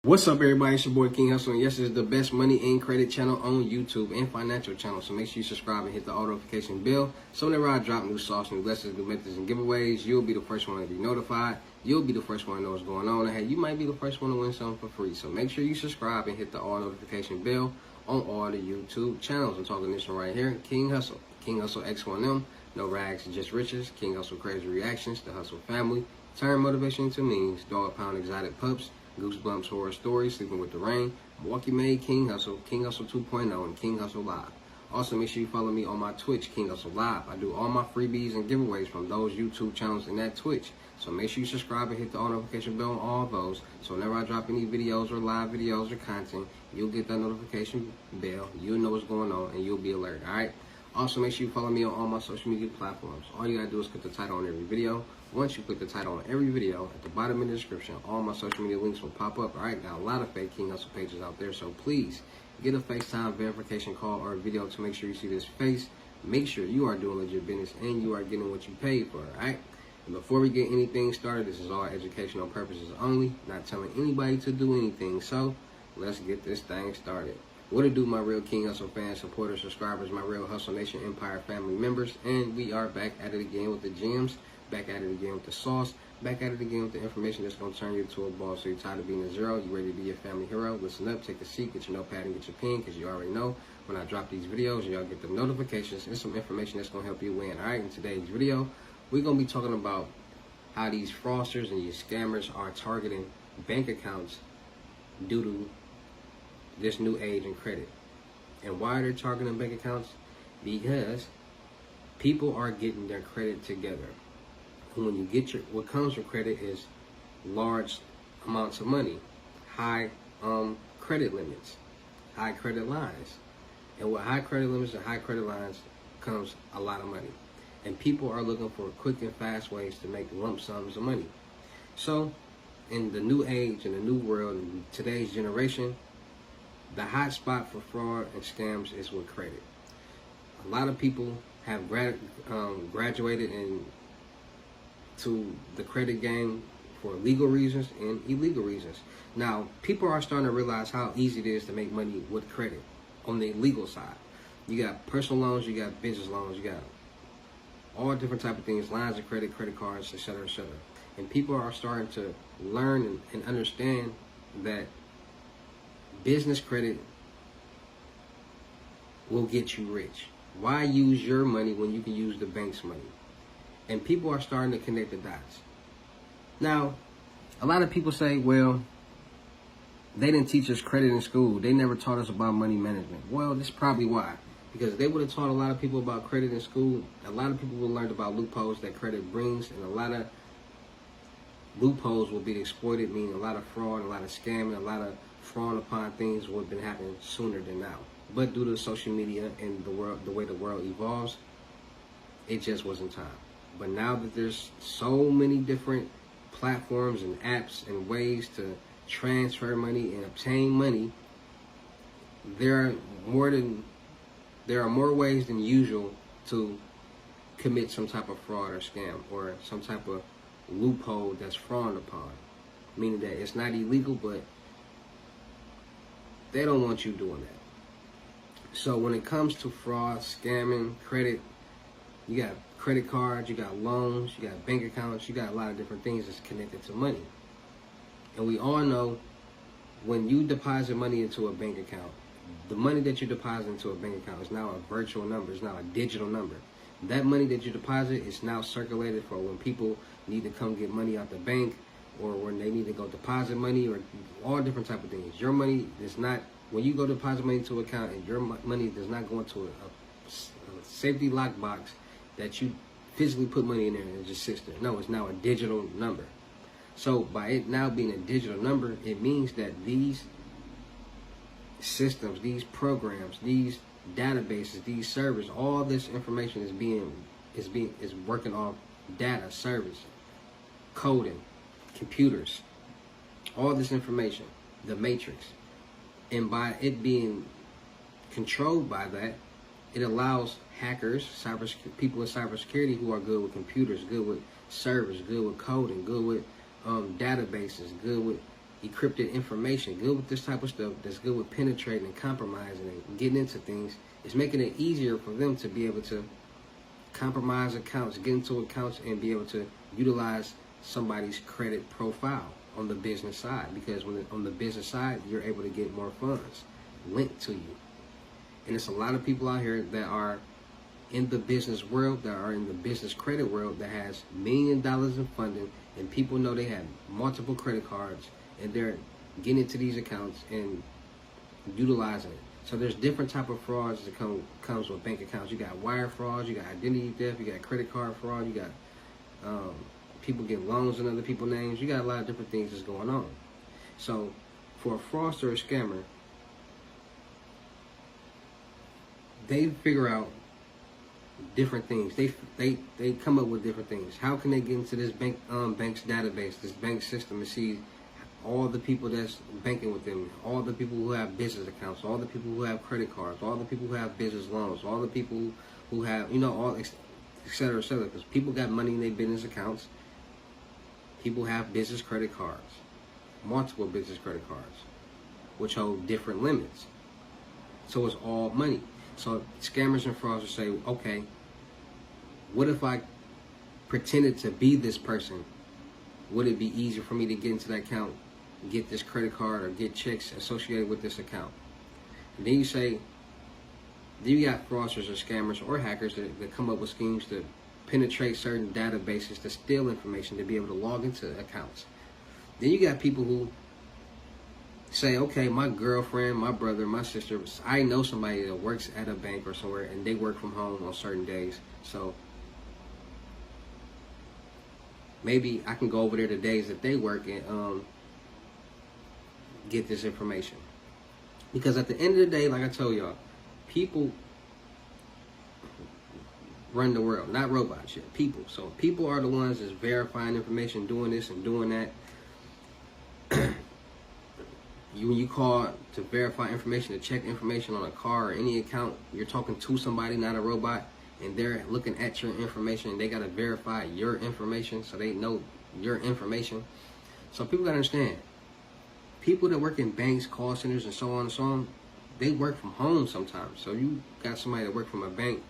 What's up, everybody? It's your boy King Hustle, and yes, it's the best money and credit channel on YouTube and financial channel. So make sure you subscribe and hit the auto notification bell. So whenever I drop new sauce, new lessons, new methods, and giveaways, you'll be the first one to be notified. You'll be the first one to know what's going on. And hey, you might be the first one to win something for free. So make sure you subscribe and hit the auto notification bell on all the YouTube channels. I'm talking this one right here, King Hustle. King Hustle X1M, no rags, just riches. King Hustle Crazy Reactions, the Hustle Family. Turn motivation into means, dog pound exotic pups. Goosebumps horror stories, sleeping with the rain, Milwaukee made King Hustle 2.0, and King Hustle Live. Also, make sure you follow me on my Twitch, King Hustle Live. I do all my freebies and giveaways from those YouTube channels and that Twitch. So make sure you subscribe and hit the all notification bell on all those. So whenever I drop any videos or live videos or content, you'll get that notification bell. You'll know what's going on and you'll be alerted. Alright? Also, make sure you follow me on all my social media platforms. All you gotta do is click the title on every video. Once you click the title on every video, at the bottom in the description, all my social media links will pop up. Alright, got a lot of fake King Hustle pages out there, so please get a FaceTime verification call or a video to make sure you see this face. Make sure you are doing legit business and you are getting what you paid for, alright? And before we get anything started, this is all educational purposes only, not telling anybody to do anything. So let's get this thing started. What it do, my real King Hustle fans, supporters, subscribers, my real Hustle Nation Empire family members, and we are back at it again with the gems, back at it again with the sauce, back at it again with the information that's going to turn you into a boss. So you're tired of being a zero, you ready to be your family hero? Listen up, take a seat, get your notepad and get your pen, because you already know when I drop these videos, y'all get the notifications and some information that's going to help you win. All right, in today's video, we're going to be talking about how these fraudsters and these scammers are targeting bank accounts due to this new age in credit. And why they're targeting bank accounts? Because people are getting their credit together. And when you get what comes with credit is large amounts of money, high credit limits, high credit lines. And with high credit limits and high credit lines comes a lot of money. And people are looking for quick and fast ways to make lump sums of money. So in the new age, in the new world, in today's generation, the hot spot for fraud and scams is with credit. A lot of people have graduated into the credit game for legal reasons and illegal reasons. Now, people are starting to realize how easy it is to make money with credit on the legal side. You got personal loans, you got business loans, you got all different type of things, lines of credit, credit cards, etc., etc. And people are starting to learn and understand that business credit will get you rich. Why use your money when you can use the bank's money? And people are starting to connect the dots. Now, a lot of people say, well, they didn't teach us credit in school. They never taught us about money management. Well, that's probably why. Because if they would have taught a lot of people about credit in school, a lot of people would have learned about loopholes that credit brings, and a lot of loopholes will be exploited, meaning a lot of fraud, a lot of scamming, a lot of fraud upon things would have been happening sooner than now. But due to social media and the way the world evolves, it just wasn't time. But now that there's so many different platforms and apps and ways to transfer money and obtain money, there are more ways than usual to commit some type of fraud or scam or some type of loophole that's frowned upon, meaning that it's not illegal, but they don't want you doing that. So when it comes to fraud, scamming, credit, you got credit cards, you got loans, you got bank accounts, you got a lot of different things that's connected to money. And we all know when you deposit money into a bank account, the money that you deposit into a bank account is now a virtual number, it's now a digital number. That money that you deposit is now circulated for when people need to come get money out the bank, or when they need to go deposit money, or all different type of things. Your money is not, when you go deposit money into an account, and your money does not go into a safety lock box that you physically put money in there and it just sits there. No, it's now a digital number. So by it now being a digital number, it means that these systems, these programs, these databases, these servers, all this information is working off data, servers, coding, computers, all this information, the matrix. And by it being controlled by that, it allows hackers, people in cybersecurity who are good with computers, good with servers, good with coding, good with databases, good with encrypted information, good with this type of stuff, that's good with penetrating and compromising and getting into things, it's making it easier for them to be able to compromise accounts, get into accounts, and be able to utilize somebody's credit profile on the business side. Because on the business side, you're able to get more funds linked to you. And it's a lot of people out here that are in the business world, that are in the business credit world, that has $1 million in funding, and people know they have multiple credit cards, and they're getting into these accounts and utilizing it. So there's different type of frauds that comes with bank accounts. You got wire frauds, you got identity theft, you got credit card fraud, you got people get loans in other people's names. You got a lot of different things that's going on. So for a fraudster or a scammer, they figure out different things. They come up with different things. How can they get into this bank's database, this bank system, and see all the people that's banking with them, all the people who have business accounts, all the people who have credit cards, all the people who have business loans, all the people who have, all et cetera, et cetera. Because people got money in their business accounts. People have business credit cards, multiple business credit cards, which hold different limits. So it's all money. So scammers and fraudsters say, okay, what if I pretended to be this person? Would it be easier for me to get into that account, get this credit card, or get checks associated with this account? And then you say, then you got fraudsters or scammers or hackers that come up with schemes to penetrate certain databases to steal information to be able to log into accounts. Then you got people who say, okay, my girlfriend, my brother, my sister, I know somebody that works at a bank or somewhere, and they work from home on certain days. So maybe I can go over there the days that they work and get this information. Because at the end of the day, like I told y'all, people run the world, not robots yet, people. So people are the ones that's verifying information, doing this and doing that. When you call to verify information, to check information on a car or any account, you're talking to somebody, not a robot, and they're looking at your information, and they got to verify your information so they know your information. So people got to understand, people that work in banks, call centers, and so on and so on, they work from home sometimes. So you got somebody that work from a bank,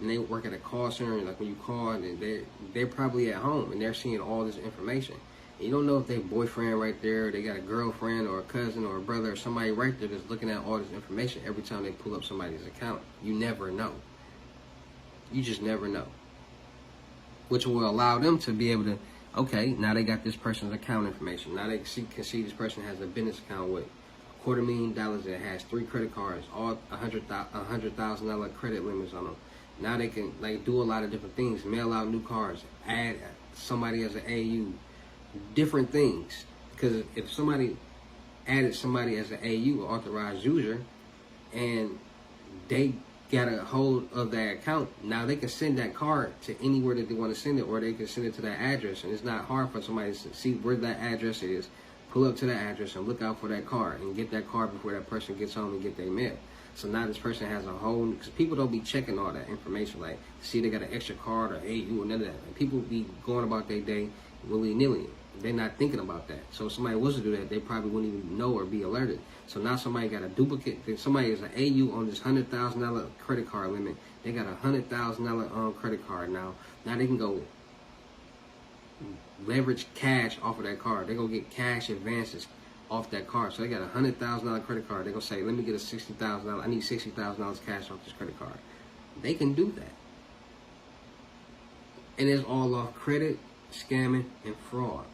and they work at a call center, and like when you call, and they're probably at home, and they're seeing all this information. And you don't know if they boyfriend right there, or they got a girlfriend or a cousin or a brother or somebody right there that's looking at all this information every time they pull up somebody's account. You never know. You just never know. Which will allow them to be able to, okay, now they got this person's account information. Now they can see this person has a business account with $250,000 that has 3 credit cards, all $100,000 credit limits on them. Now they can do a lot of different things, mail out new cards, add somebody as an AU, different things. Because if somebody added somebody as an AU, authorized user, and they got a hold of that account, now they can send that card to anywhere that they want to send it, or they can send it to that address. And it's not hard for somebody to see where that address is, pull up to that address and look out for that card and get that card before that person gets home and get their mail. So now this person has a whole, because people don't be checking all that information, like see they got an extra card or AU or none of that. Like, people be going about their day willy-nilly. They're not thinking about that. So if somebody was to do that, they probably wouldn't even know or be alerted. So now somebody got a duplicate. Somebody is an AU on this $100,000 credit card limit. They got a $100,000 credit card now. Now they can go leverage cash off of that card. They're going to get cash advances off that card. So they got a $100,000 credit card. They're going to say, let me get a $60,000. I need $60,000 cash off this credit card. They can do that. And it's all off credit, scamming, and fraud.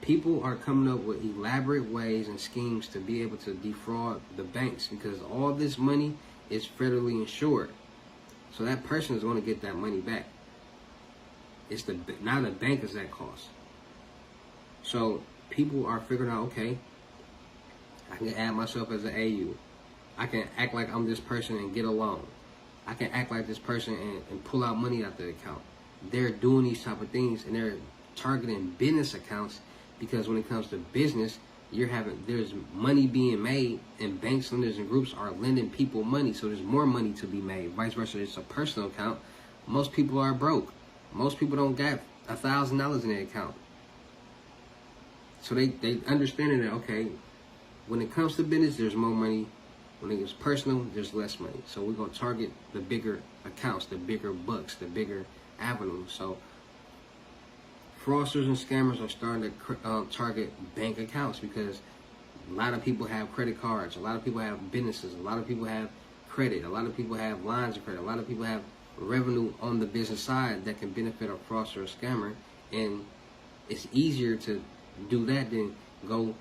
People are coming up with elaborate ways and schemes to be able to defraud the banks, because all this money is federally insured. So that person is going to get that money back. It's not the bank is at cost. So people are figuring out, okay, I can add myself as an AU. I can act like I'm this person and get a loan. I can act like this person and pull out money out the account. They're doing these type of things, and they're targeting business accounts, because when it comes to business, there's money being made, and banks, lenders, and groups are lending people money, so there's more money to be made. Vice versa, it's a personal account. Most people are broke. Most people don't got $1,000 in their account. So they understanding that, okay, when it comes to business, there's more money. When it gets personal, there's less money. So we're going to target the bigger accounts, the bigger bucks, the bigger avenues. So fraudsters and scammers are starting to target bank accounts, because a lot of people have credit cards. A lot of people have businesses. A lot of people have credit. A lot of people have lines of credit. A lot of people have revenue on the business side that can benefit a fraudster or scammer. And it's easier to do that than go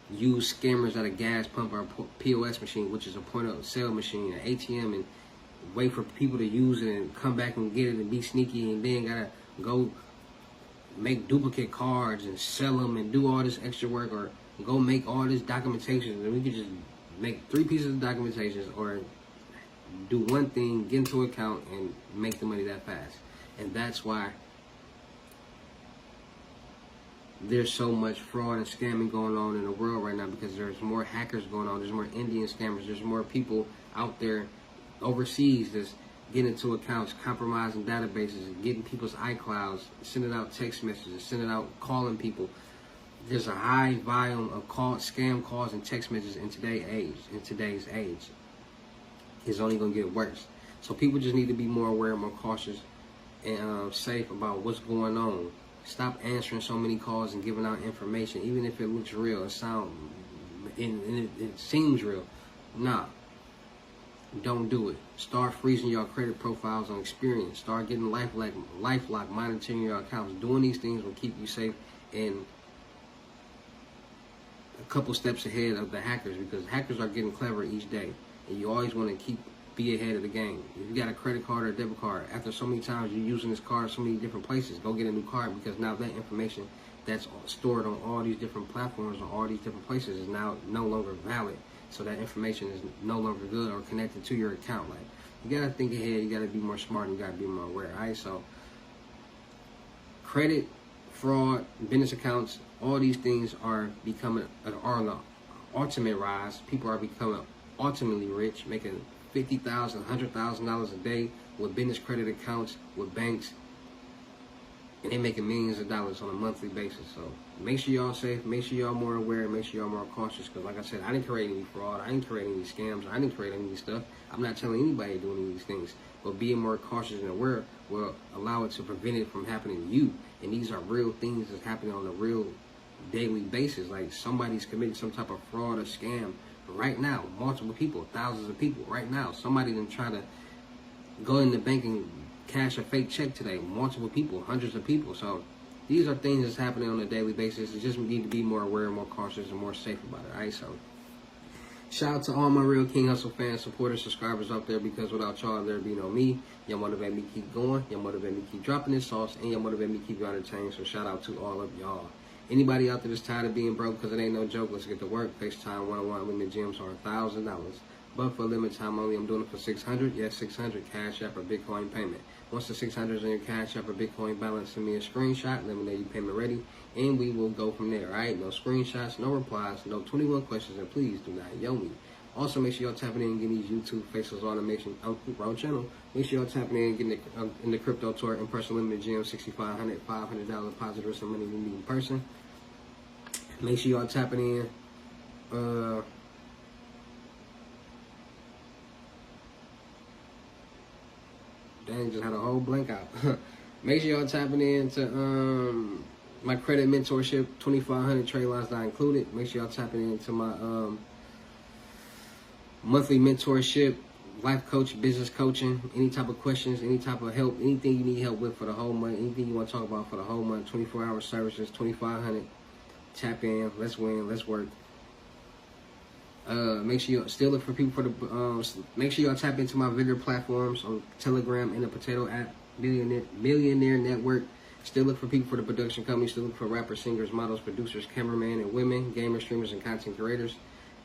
use scammers at a gas pump or a POS machine, which is a point of sale machine, an ATM, and wait for people to use it and come back and get it and be sneaky, and then gotta go make duplicate cards and sell them and do all this extra work, or go make all this documentation. And we could just make 3 pieces of documentation, or do one thing, get into an account, and make the money that fast. And that's why there's so much fraud and scamming going on in the world right now, because there's more hackers going on, there's more Indian scammers, there's more people out there overseas that's getting into accounts, compromising databases, and getting people's iClouds, sending out text messages, sending out, calling people. There's a high volume of scam calls and text messages in today's age. It's only going to get worse. So people just need to be more aware, more cautious, and safe about what's going on. Stop answering so many calls and giving out information, even if it looks real, it seems real. Nah, don't do it. Start freezing your credit profiles on experience. Start getting LifeLock, monitoring your accounts. Doing these things will keep you safe and a couple steps ahead of the hackers, because hackers are getting clever each day, and you always want to be ahead of the game. If you got a credit card or a debit card, after so many times you're using this card so many different places, go get a new card, because now that information that's stored on all these different platforms or all these different places is now no longer valid. So that information is no longer good or connected to your account. Like, you gotta think ahead, you gotta be more smart, and you gotta be more aware. Alright, so credit, fraud, business accounts, all these things are becoming on the ultimate rise. People are becoming ultimately rich, making $50,000, $100,000 a day with business credit accounts, with banks, and they're making millions of dollars on a monthly basis. So make sure y'all safe, make sure y'all more aware, make sure y'all more cautious, because like I said, I didn't create any fraud, I didn't create any scams, I didn't create any of this stuff. I'm not telling anybody to do any of these things, but being more cautious and aware will allow it to prevent it from happening to you. And these are real things that's happening on a real daily basis. Like, somebody's committing some type of fraud or scam right now. Multiple people, thousands of people right now. Somebody didn't try to go in the bank and cash a fake check today. Multiple people, hundreds of people. So these are things that's happening on a daily basis. You just need to be more aware, more cautious, and more safe about it. Alright, so shout out to all my real King Hustle fans, supporters, subscribers out there, because without y'all, there'd be no me. Y'all motivate me to keep going. Y'all motivate me to keep dropping this sauce, and y'all motivate me to keep you entertained. So shout out to all of y'all. Anybody out there that's tired of being broke, because it ain't no joke, let's get to work. FaceTime 101 limited gyms are $1,000. But for a limited time only, I'm doing it for $600. Yes, $600 Cash App or Bitcoin payment. Once the $600 is in your Cash App or Bitcoin balance, send me a screenshot, let me know your payment ready, and we will go from there. Alright, no screenshots, no replies, no 21 questions, and please do not yell me. Also, make sure y'all tapping in and getting these YouTube faceless automation wrong channel. Make sure y'all tapping in and getting in the crypto tour in person limited gym, $6,500, $500 deposit or some money we need in person. Make sure y'all tapping in. Dang, just had a whole blank out. Make sure y'all tapping in to my credit mentorship, 2,500 trade lines not included. Make sure y'all tapping into my monthly mentorship, life coach, business coaching, any type of questions, any type of help, anything you need help with for the whole month, anything you want to talk about for the whole month, 24-hour services, 2,500. Tap in, let's win, let's work. Make sure you still look for people for the. Make sure y'all tap into my vendor platforms on Telegram and the Potato app, Millionaire Network. Still look for people for the production company. Still look for rappers, singers, models, producers, cameramen, and women, gamers, streamers, and content creators.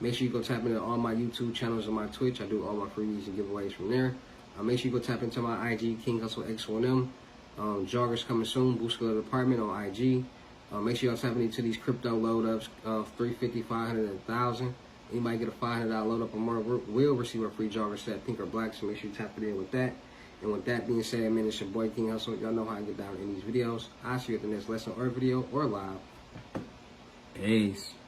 Make sure you go tap into all my YouTube channels and my Twitch. I do all my freebies and giveaways from there. Make sure you go tap into my IG, King Hustle X1M. Joggers coming soon. Boost Skill Department on IG. Make sure y'all tapping into these crypto load ups, 350, 500, and 1,000. Anybody get a $500 load up or more will receive a free jogger set, pink or black. So make sure you tap it in with that. And with that being said, man, it's your boy King Hustle. Y'all know how I get down in these videos. I'll see you at the next lesson or video or live. Peace.